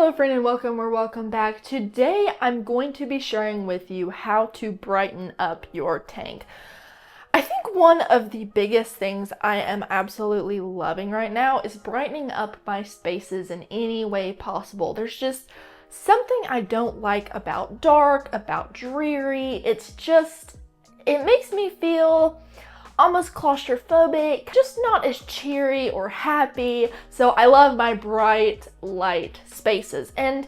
Hello friend and welcome or welcome back. Today I'm going to be sharing with you how to brighten up your tank. I think one of the biggest things I am absolutely loving right now is brightening up my spaces in any way possible. There's just something I don't like about dark, about dreary. It makes me feel almost claustrophobic, just not as cheery or happy. So I love my bright light spaces, and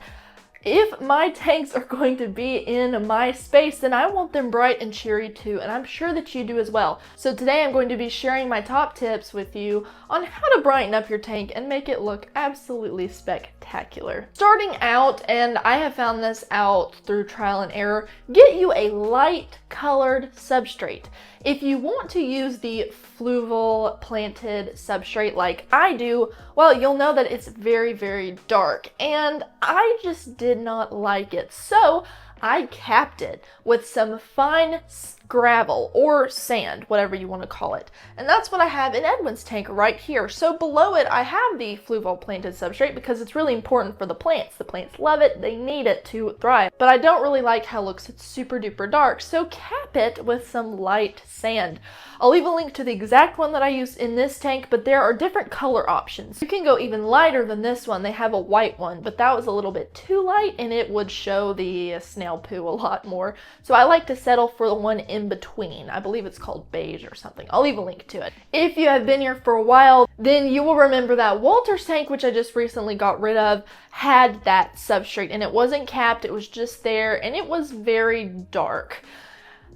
if my tanks are going to be in my space, then I want them bright and cheery too, and I'm sure that you do as well. So today I'm going to be sharing my top tips with you on how to brighten up your tank and make it look absolutely spectacular. Starting out, and I have found this out through trial and error, get you a light colored substrate. If you want to use the fluval planted substrate like I do, well, you'll know that it's very, very dark, and I just did not like it. So I capped it with some fine gravel or sand, whatever you want to call it. And that's what I have in Edwin's tank right here. So below it, I have the fluval planted substrate because it's really important for the plants. The plants love it, they need it to thrive. But I don't really like how it looks, it's super duper dark. So cap it with some light sand. I'll leave a link to the exact one that I use in this tank, but there are different color options. You can go even lighter than this one. They have a white one, but that was a little bit too light and it would show the snail poo a lot more. So I like to settle for the one in between. I believe it's called beige or something. I'll leave a link to it. If you have been here for a while, then you will remember that Walter's tank, which I just recently got rid of, had that substrate and it wasn't capped, it was just there and it was very dark.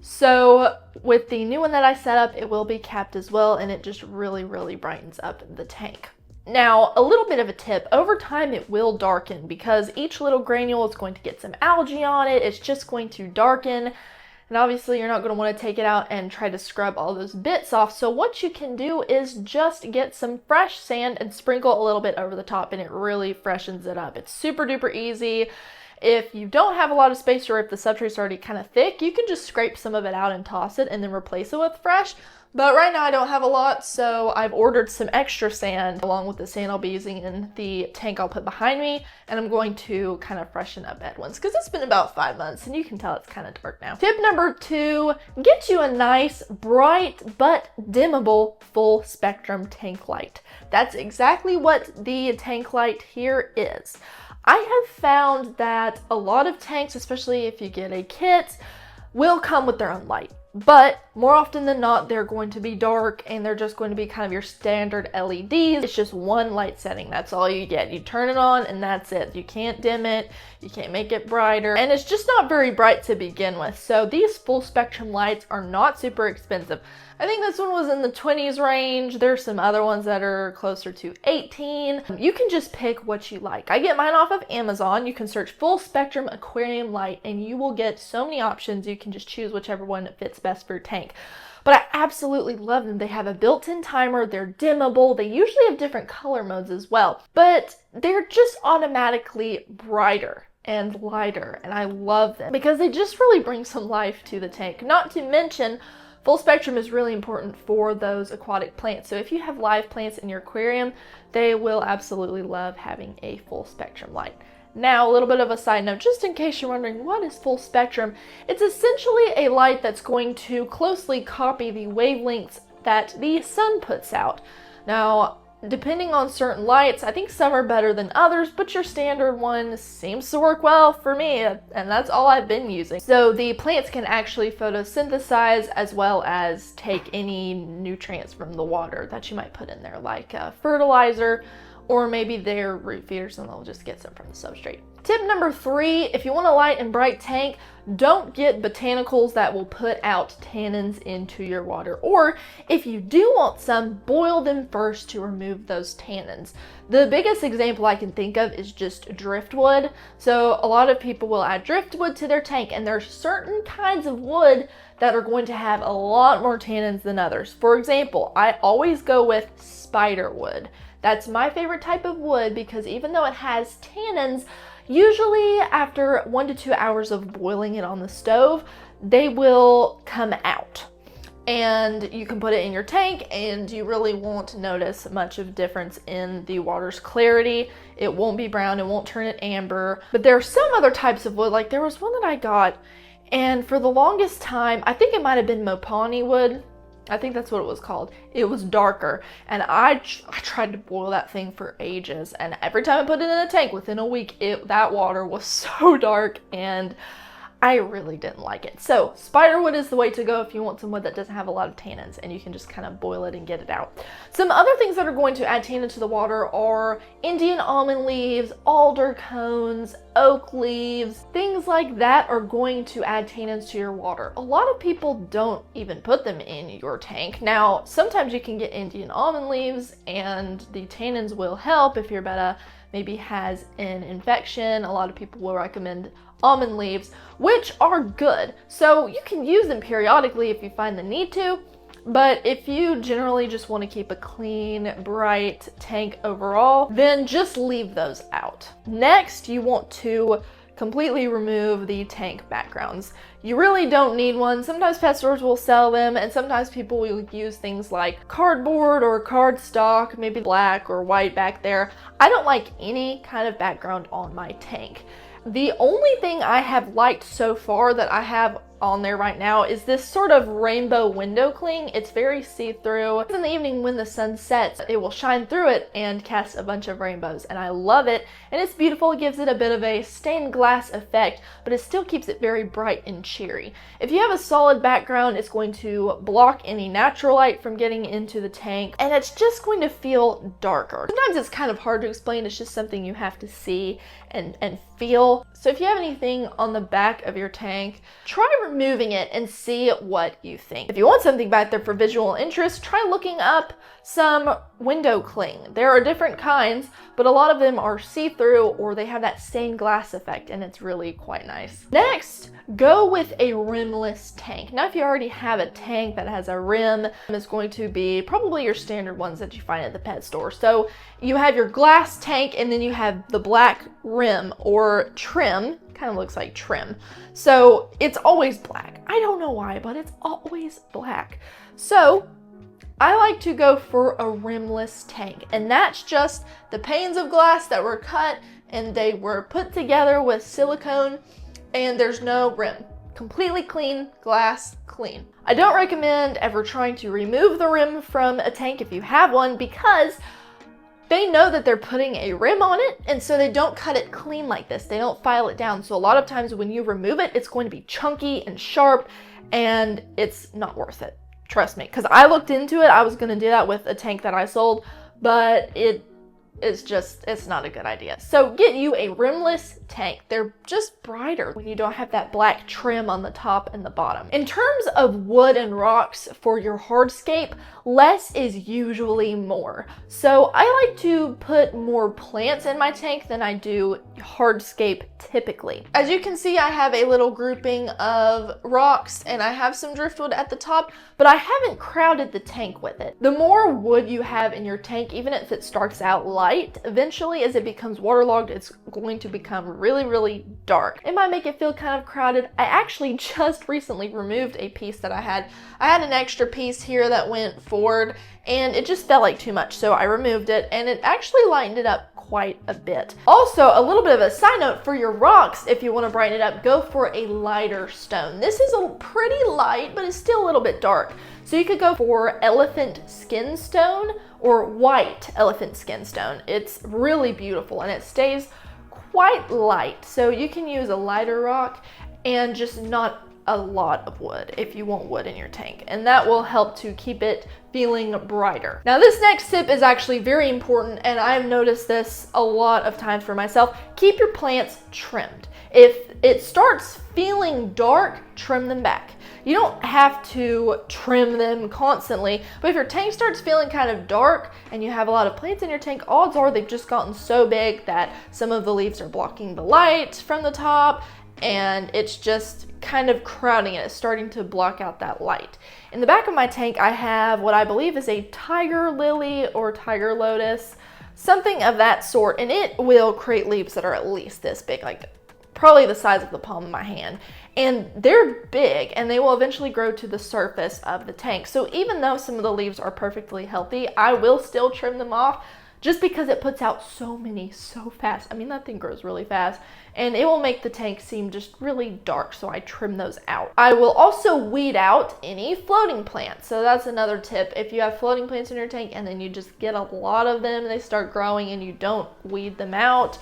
So with the new one that I set up, it will be capped as well, and it just really, really brightens up the tank. Now, a little bit of a tip, over time it will darken because each little granule is going to get some algae on it. It's just going to darken, and obviously you're not going to want to take it out and try to scrub all those bits off. So what you can do is just get some fresh sand and sprinkle a little bit over the top, and it really freshens it up. It's super duper easy. If you don't have a lot of space, or if the substrate's already kind of thick, you can just scrape some of it out and toss it and then replace it with fresh. But right now I don't have a lot, so I've ordered some extra sand along with the sand I'll be using in the tank I'll put behind me, and I'm going to kind of freshen up Edwin's because it's been about 5 months and you can tell it's kind of dark now. Tip number 2, get you a nice, bright, but dimmable full spectrum tank light. That's exactly what the tank light here is. I have found that a lot of tanks, especially if you get a kit, will come with their own light. But more often than not, they're going to be dark and they're just going to be kind of your standard LEDs. It's just one light setting. That's all you get. You turn it on and that's it. You can't dim it. You can't make it brighter. And it's just not very bright to begin with. So these full spectrum lights are not super expensive. I think this one was in the 20s range. There's some other ones that are closer to 18. You can just pick what you like. I get mine off of Amazon. You can search full spectrum aquarium light and you will get so many options. You can just choose whichever one that fits best for your tank. But I absolutely love them. They have a built-in timer, they're dimmable, they usually have different color modes as well, but they're just automatically brighter and lighter, and I love them because they just really bring some life to the tank. Not to mention, full spectrum is really important for those aquatic plants. So if you have live plants in your aquarium, they will absolutely love having a full spectrum light. Now, a little bit of a side note, just in case you're wondering what is full spectrum, it's essentially a light that's going to closely copy the wavelengths that the sun puts out. Now, depending on certain lights, I think some are better than others, but your standard one seems to work well for me, and that's all I've been using. So the plants can actually photosynthesize as well as take any nutrients from the water that you might put in there, like fertilizer, or maybe their root feeders, and they'll just get some from the substrate. Tip number 3, if you want a light and bright tank, don't get botanicals that will put out tannins into your water. Or if you do want some, boil them first to remove those tannins. The biggest example I can think of is just driftwood. So a lot of people will add driftwood to their tank, and there's certain kinds of wood that are going to have a lot more tannins than others. For example, I always go with spider wood. That's my favorite type of wood because even though it has tannins, usually after 1 to 2 hours of boiling it on the stove, they will come out. and you can put it in your tank and you really won't notice much of a difference in the water's clarity. It won't be brown, it won't turn it amber. But there are some other types of wood, like there was one that I got, and for the longest time, I think it might have been Mopani wood. I think that's what it was called. It was darker, and I tried to boil that thing for ages, and every time I put it in a tank, within a week, that water was so dark, and I really didn't like it. So spiderwood is the way to go if you want some wood that doesn't have a lot of tannins, and you can just kind of boil it and get it out. Some other things that are going to add tannin to the water are Indian almond leaves, alder cones, oak leaves. Things like that are going to add tannins to your water. A lot of people don't even put them in your tank. Now, sometimes you can get Indian almond leaves and the tannins will help if your Betta maybe has an infection. A lot of people will recommend almond leaves, which are good. So you can use them periodically if you find the need to, but if you generally just want to keep a clean, bright tank overall, then just leave those out. Next, you want to completely remove the tank backgrounds. You really don't need one. Sometimes pet stores will sell them, and sometimes people will use things like cardboard or cardstock, maybe black or white back there. I don't like any kind of background on my tank. The only thing I have liked so far that I have on there right now is this sort of rainbow window cling. It's very see-through. In the evening when the sun sets, it will shine through it and cast a bunch of rainbows, and I love it, and it's beautiful. It gives it a bit of a stained glass effect, but it still keeps it very bright and cheery. If you have a solid background, it's going to block any natural light from getting into the tank, and it's just going to feel darker. Sometimes it's kind of hard to explain. It's just something you have to see and feel. So if you have anything on the back of your tank, try removing it and see what you think. If you want something back there for visual interest, try looking up some window cling. There are different kinds, but a lot of them are see-through or they have that stained glass effect, and it's really quite nice. Next, go with a rimless tank. Now, if you already have a tank that has a rim, it's going to be probably your standard ones that you find at the pet store. So you have your glass tank, and then you have the black rim or trim. Kind of looks like trim. So it's always black. I don't know why, but it's always black. So I like to go for a rimless tank, and that's just the panes of glass that were cut and they were put together with silicone, and there's no rim. Completely clean glass, clean. I don't recommend ever trying to remove the rim from a tank if you have one, because they know that they're putting a rim on it, and so they don't cut it clean like this. They don't file it down. So a lot of times when you remove it, it's going to be chunky and sharp, and it's not worth it. Trust me, because I looked into it. I was going to do that with a tank that I sold, but it's not a good idea. So get you a rimless tank. They're just brighter when you don't have that black trim on the top and the bottom. In terms of wood and rocks for your hardscape, less is usually more. So I like to put more plants in my tank than I do hardscape typically. As you can see, I have a little grouping of rocks and I have some driftwood at the top, but I haven't crowded the tank with it. The more wood you have in your tank, even if it starts out light, eventually as it becomes waterlogged, it's going to become really, really dark. It might make it feel kind of crowded. I actually just recently removed a piece that I had. I had an extra piece here that went forward and it just felt like too much, so I removed it, and it actually lightened it up quite a bit. Also, a little bit of a side note for your rocks, if you want to brighten it up, go for a lighter stone. This is a pretty light, but it's still a little bit dark. So you could go for elephant skin stone or white elephant skin stone. It's really beautiful and it stays quite light. So you can use a lighter rock and just not a lot of wood if you want wood in your tank, and that will help to keep it feeling brighter. Now this next tip is actually very important, and I've noticed this a lot of times for myself. Keep your plants trimmed. If it starts feeling dark, trim them back. You don't have to trim them constantly, but if your tank starts feeling kind of dark and you have a lot of plants in your tank, odds are they've just gotten so big that some of the leaves are blocking the light from the top, and it's just kind of crowding it. It's starting to block out that light. In the back of my tank, I have what I believe is a tiger lily or tiger lotus, something of that sort, and it will create leaves that are at least this big, like probably the size of the palm of my hand. And they're big and they will eventually grow to the surface of the tank. So even though some of the leaves are perfectly healthy, I will still trim them off just because it puts out so many so fast. I mean, that thing grows really fast and it will make the tank seem just really dark, so I trim those out. I will also weed out any floating plants. So that's another tip. If you have floating plants in your tank and then you just get a lot of them, they start growing and you don't weed them out,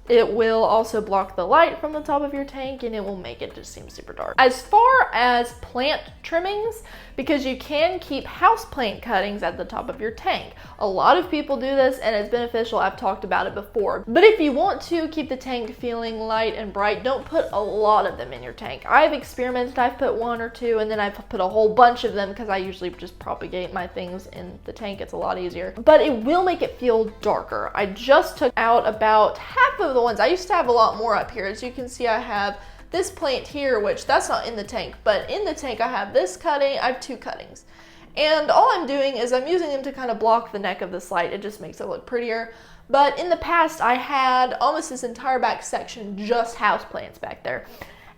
it will also block the light from the top of your tank and it will make it just seem super dark. As far as plant trimmings, because you can keep houseplant cuttings at the top of your tank. A lot of people do this and it's beneficial. I've talked about it before. But if you want to keep the tank feeling light and bright, don't put a lot of them in your tank. I've experimented. I've put 1 or 2 and then I've put a whole bunch of them because I usually just propagate my things in the tank. It's a lot easier. But it will make it feel darker. I just took out about half of the ones. I used to have a lot more up here. As you can see, I have this plant here, which that's not in the tank, but in the tank I have this cutting. I have 2 cuttings. And all I'm doing is I'm using them to kind of block the neck of this light. It just makes it look prettier. But in the past, I had almost this entire back section just houseplants back there.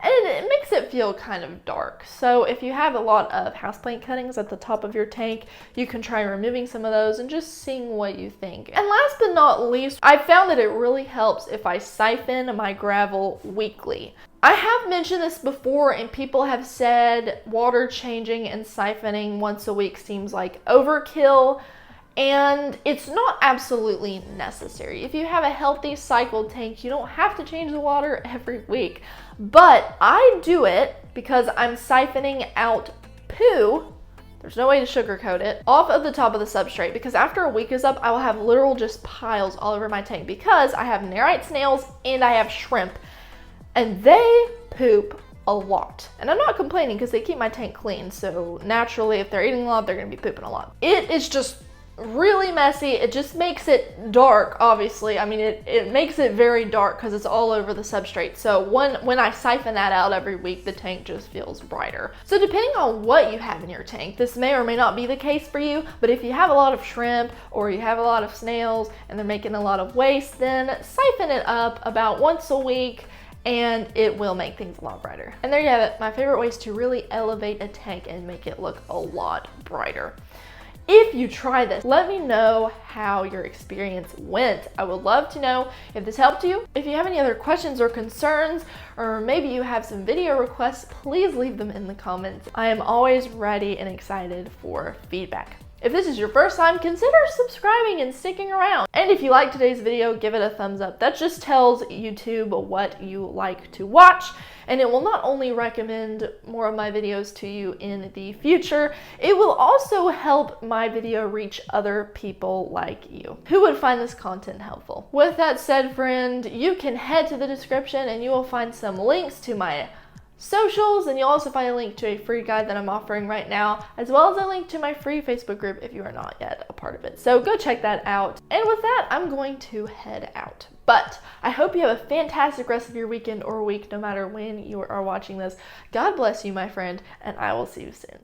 And it makes it feel kind of dark. So if you have a lot of houseplant cuttings at the top of your tank, you can try removing some of those and just seeing what you think. And last but not least, I found that it really helps if I siphon my gravel weekly. I have mentioned this before and people have said water changing and siphoning once a week seems like overkill. And it's not absolutely necessary. If you have a healthy cycled tank, you don't have to change the water every week. But I do it because I'm siphoning out poo, there's no way to sugarcoat it, off of the top of the substrate, because after a week is up, I will have literal just piles all over my tank because I have nerite snails and I have shrimp and they poop a lot. And I'm not complaining because they keep my tank clean. So naturally, if they're eating a lot, they're gonna be pooping a lot. It is just really messy. It just makes it dark, obviously. I mean, it makes it very dark because it's all over the substrate. So when I siphon that out every week, the tank just feels brighter. So depending on what you have in your tank, this may or may not be the case for you, but if you have a lot of shrimp or you have a lot of snails and they're making a lot of waste, then siphon it up about once a week and it will make things a lot brighter. And there you have it, my favorite ways to really elevate a tank and make it look a lot brighter. If you try this, let me know how your experience went. I would love to know if this helped you. If you have any other questions or concerns, or maybe you have some video requests, please leave them in the comments. I am always ready and excited for feedback. If this is your first time, consider subscribing and sticking around. And if you liked today's video, give it a thumbs up. That just tells YouTube what you like to watch, and it will not only recommend more of my videos to you in the future, it will also help my video reach other people like you who would find this content helpful. With that said, friend, you can head to the description and you will find some links to my socials, and you'll also find a link to a free guide that I'm offering right now, as well as a link to my free Facebook group if you are not yet a part of it. So go check that out. And with that, I'm going to head out. But I hope you have a fantastic rest of your weekend or week, no matter when you are watching this. God bless you, my friend, and I will see you soon.